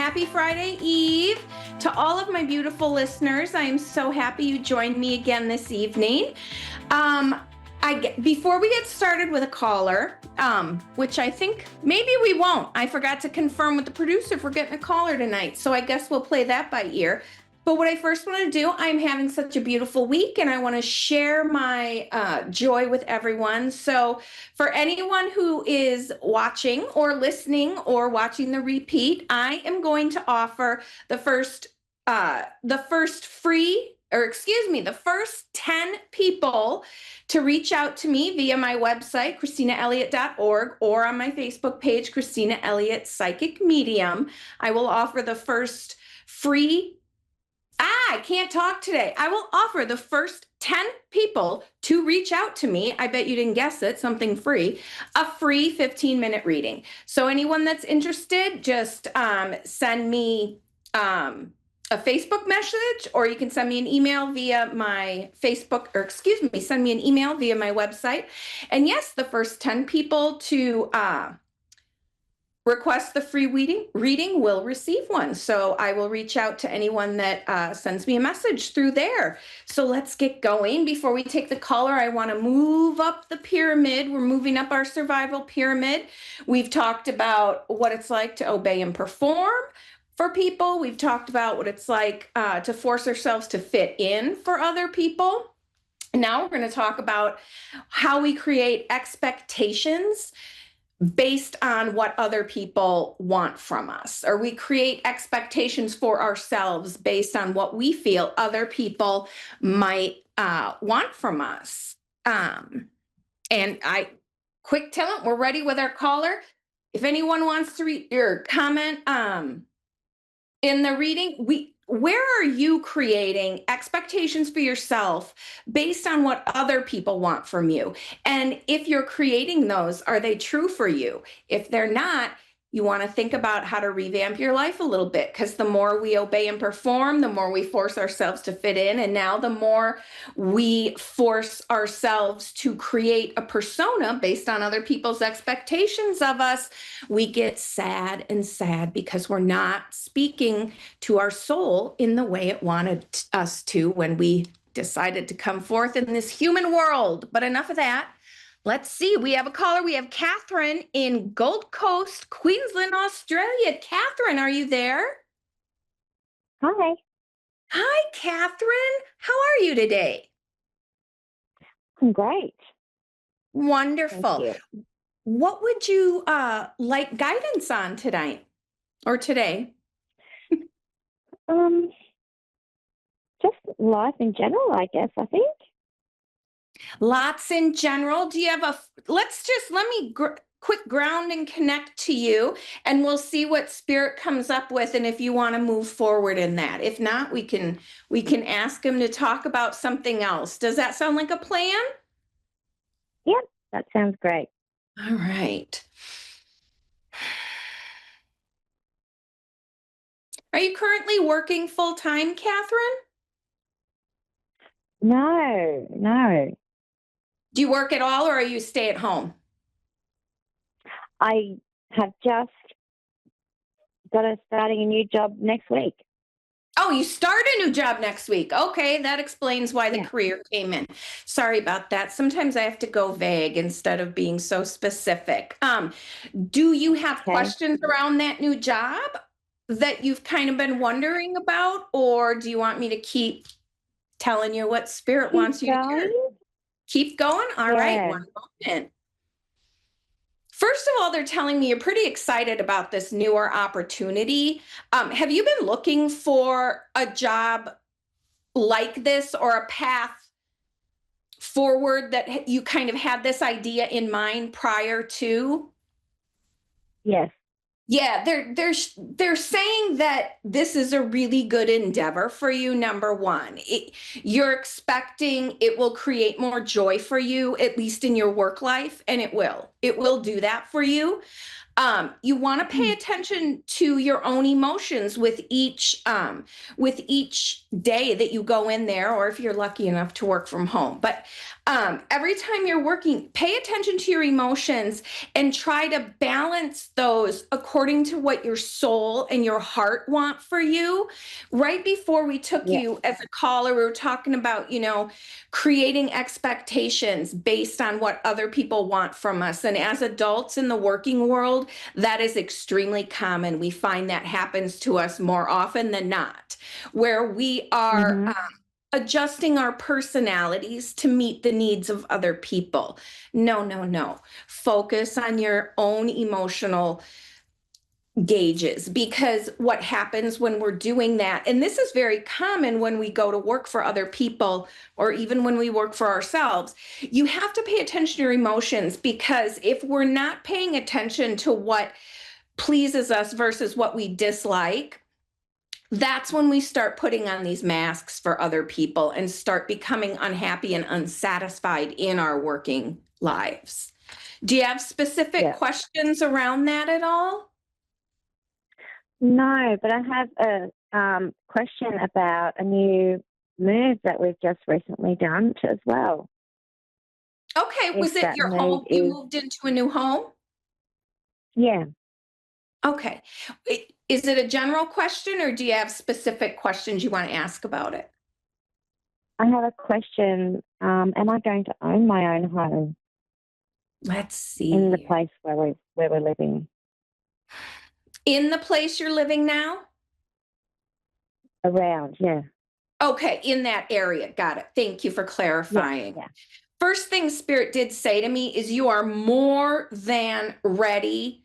Happy Friday Eve to all of my beautiful listeners. I am so happy you joined me again this evening. Before we get started with a caller, which I think maybe we won't. I forgot to confirm with the producer if we're getting a caller tonight, so I guess we'll play that by ear. But what I first want to do, I'm having such a beautiful week and I want to share my joy with everyone. So for anyone who is watching or listening or watching the repeat, I am going to offer the first 10 people to reach out to me via my website, ChristinaElliott.org, or on my Facebook page, Christina Elliott Psychic Medium. I will offer the first free I can't talk today. I will offer the first 10 people to reach out to me. I bet you didn't guess it, something free, a free 15-minute reading. So anyone that's interested, just send me a Facebook message, or you can send me an email via my send me an email via my website. And yes, the first 10 people to request the free reading will receive one. So I will reach out to anyone that sends me a message through there. So let's get going. Before we take the caller, I want to move up the pyramid. We're moving up our survival pyramid. We've talked about what it's like to obey and perform for people. We've talked about what it's like to force ourselves to fit in for other people. And now we're going to talk about how we create expectations based on what other people want from us, or we create expectations for ourselves based on what we feel other people might want from us. Quick tell them we're ready with our caller. If anyone wants to read your comment in the reading, where are you creating expectations for yourself based on what other people want from you? And if you're creating those, are they true for you? If they're not, you want to think about how to revamp your life a little bit, because the more we obey and perform, the more we force ourselves to fit in. And now the more we force ourselves to create a persona based on other people's expectations of us, we get sad and sad because we're not speaking to our soul in the way it wanted us to when we decided to come forth in this human world. But enough of that. Let's see. We have a caller. We have Catherine in Gold Coast, Queensland, Australia. Catherine, are you there? Hi. Hi, Catherine. How are you today? I'm great. Wonderful. What would you like guidance on tonight or today? Just life in general, I guess, I think. Lots in general. Do you have let me quick ground and connect to you, and we'll see what spirit comes up with, and if you want to move forward in that. If not, we can ask him to talk about something else. Does that sound like a plan? Yep, that sounds great. All right. Are you currently working full-time, Catherine? No. Do you work at all, or are you stay at home? I have just starting a new job next week. Oh, you start a new job next week. Okay, that explains why the career came in. Sorry about that. Sometimes I have to go vague instead of being so specific. Do you have questions around that new job that you've kind of been wondering about, or do you want me to keep telling you what spirit wants you to hear? Keep going? All right, one moment. First of all, they're telling me you're pretty excited about this newer opportunity. Have you been looking for a job like this, or a path forward that you kind of had this idea in mind prior to? Yes. Yeah, they're saying that this is a really good endeavor for you. Number one, you're expecting it will create more joy for you, at least in your work life, and it will do that for you. You want to pay attention to your own emotions with each day that you go in there, or if you're lucky enough to work from home. But every time you're working, pay attention to your emotions and try to balance those according to what your soul and your heart want for you. Right before we took Yeah. you as a caller, we were talking about, creating expectations based on what other people want from us. And as adults in the working world, that is extremely common. We find that happens to us more often than not, where we are adjusting our personalities to meet the needs of other people. No, no, no. Focus on your own emotional gauges, because what happens when we're doing that, and this is very common when we go to work for other people or even when we work for ourselves, you have to pay attention to your emotions, because if we're not paying attention to what pleases us versus what we dislike, that's when we start putting on these masks for other people and start becoming unhappy and unsatisfied in our working lives. Do you have specific questions around that at all? No, but I have a question about a new move that we've just recently done as well. Okay, was If it that your move home? You is, moved into a new home? yeah, Okay. Is it a general question, or do you have specific questions you want to ask about it? I have a question. Am I going to own my own home Let's in the see. place where we're living? In the place you're living now? Around, yeah. Okay, in that area. Got it. Thank you for Yeah, clarifying. yeah. First thing Spirit did say to me is you are more than ready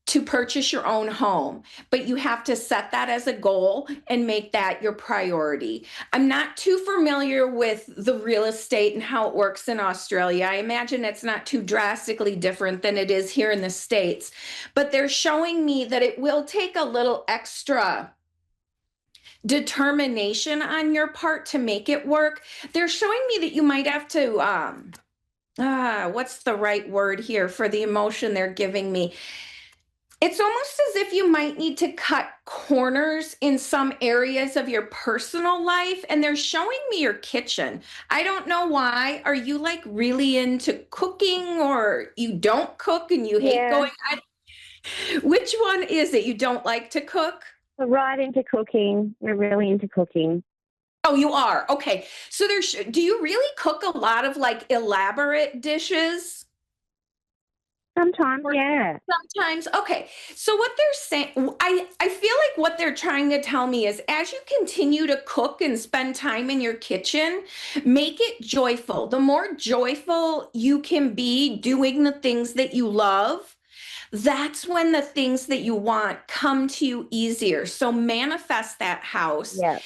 to purchase your own home, but you have to set that as a goal and make that your priority. I'm not too familiar with the real estate and how it works in Australia. I imagine it's not too drastically different than it is here in the States, but they're showing me that it will take a little extra determination on your part to make it work. They're showing me that you might have to, what's the right word here for the emotion they're giving me? It's almost as if you might need to cut corners in some areas of your personal life. And they're showing me your kitchen. I don't know why. Are you like really into cooking, or you don't cook and you hate Yeah, going? Which one is it? You don't like to cook? we're right into cooking. We're really into cooking. Oh, you are. Okay. So do you really cook a lot of like elaborate dishes? Sometimes, yeah. Sometimes. Okay. So what they're saying, I feel like what they're trying to tell me is, as you continue to cook and spend time in your kitchen, make it joyful. The more joyful you can be doing the things that you love, that's when the things that you want come to you easier. So manifest that house. Yeah.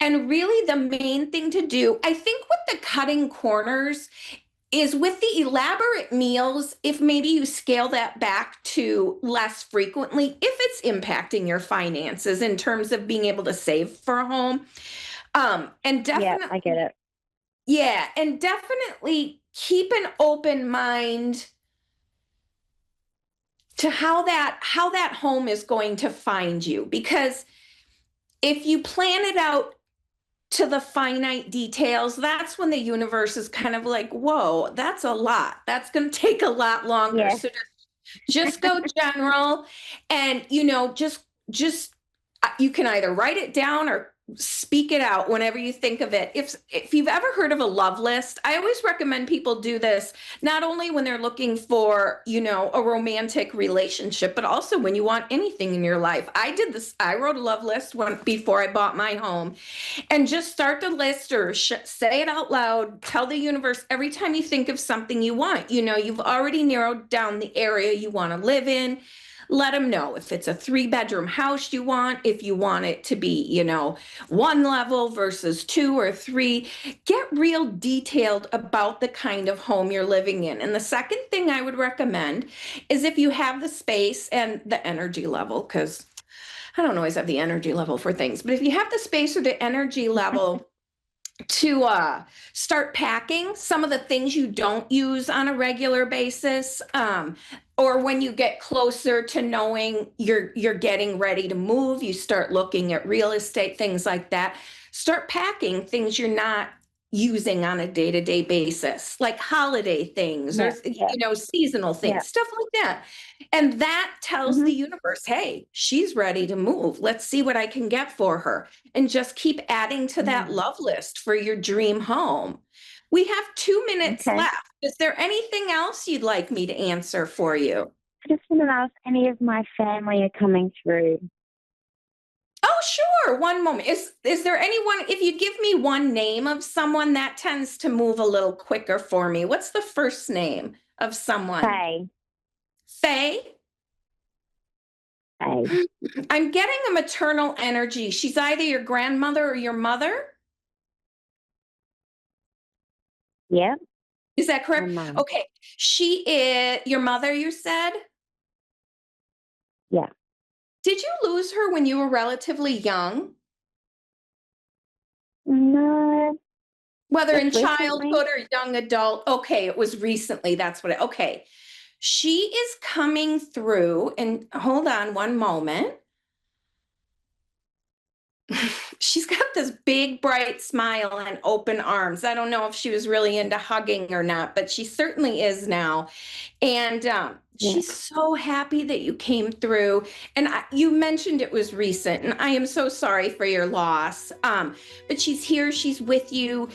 And really the main thing to do, I think, with the cutting corners is with the elaborate meals, if maybe you scale that back to less frequently, if it's impacting your finances in terms of being able to save for a home. And Yeah, I get definitely, it. yeah, and definitely keep an open mind to how that home is going to find you. Because if you plan it out to the finite details, that's when the universe is kind of like, whoa, that's a lot. That's going to take a lot longer. Yeah. So just go general, and just you can either write it down or speak it out whenever you think of it. If you've ever heard of a love list, I always recommend people do this, not only when they're looking for, a romantic relationship, but also when you want anything in your life. I did this. I wrote a love list before I bought my home, and just start the list, or say it out loud. Tell the universe every time you think of something you want. You've already narrowed down the area you want to live in. Let them know if it's a 3-bedroom house you want, if you want it to be, 1 level versus 2 or 3. Get real detailed about the kind of home you're living in. And the second thing I would recommend is, if you have the space and the energy level, because I don't always have the energy level for things, but if you have the space or the energy level, start packing some of the things you don't use on a regular basis, or when you get closer to knowing you're getting ready to move, you start looking at real estate, things like that. Start packing things you're not using on a day-to-day basis, like holiday things or Yeah, yeah, seasonal yeah. things, stuff like that. And that tells the Mhm. universe, hey, she's ready to move. Let's see what I can get for her, and just keep adding to that Mm. love list for your dream home. We have 2 minutes Okay. left. Is there anything else you'd like me to answer for you? I just want to know if any of my family are coming through. Oh, sure. One moment. Is there anyone, if you give me one name of someone, that tends to move a little quicker for me. What's the first name of someone? Faye. Faye? Faye. I'm getting a maternal energy. She's either your grandmother or your mother. Yep. Is that My correct? mum. Okay. She is your mother, you said? Yeah. Did you lose her when you were relatively young? No, Whether just in recently. childhood or young adult? Okay, it was recently. That's what okay. She is coming through, and hold on one moment. She's got this big, bright smile and open arms. I don't know if she was really into hugging or not, but she certainly is now. And Yeah. she's so happy that you came through. And you mentioned it was recent, and I am so sorry for your loss. But she's here, she's with you.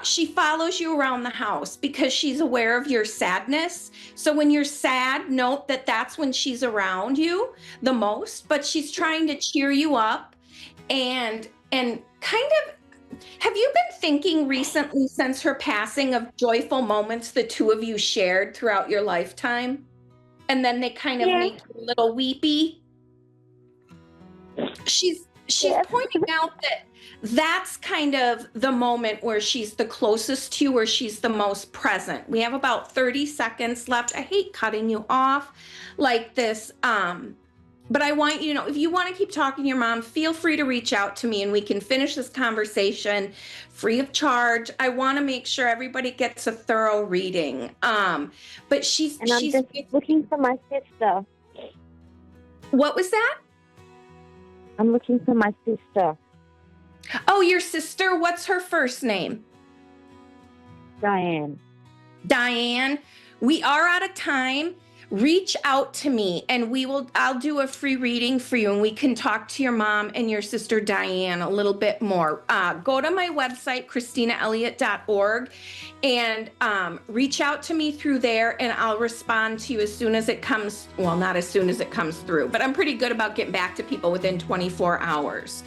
She follows you around the house because she's aware of your sadness. So when you're sad, note that that's when she's around you the most, but she's trying to cheer you up and kind of, have you been thinking recently since her passing of joyful moments the two of you shared throughout your lifetime? And then they kind of Yeah. make you a little weepy. She's Yeah. pointing out that that's kind of the moment where she's the closest to you, where she's the most present. We have about 30 seconds left. I hate cutting you off like this. But I want you to know, if you want to keep talking to your mom, feel free to reach out to me and we can finish this conversation free of charge. I want to make sure everybody gets a thorough reading. But And I'm just looking for my sister. what was that? I'm looking for my sister, Oh, your sister. What's her first name? Diane. Diane. We are out of time. Reach out to me and I'll do a free reading for you and we can talk to your mom and your sister Diane a little bit more. Go to my website, ChristinaElliott.org, and reach out to me through there and I'll respond to you as soon as it comes. Well, not as soon as it comes through, but I'm pretty good about getting back to people within 24 hours.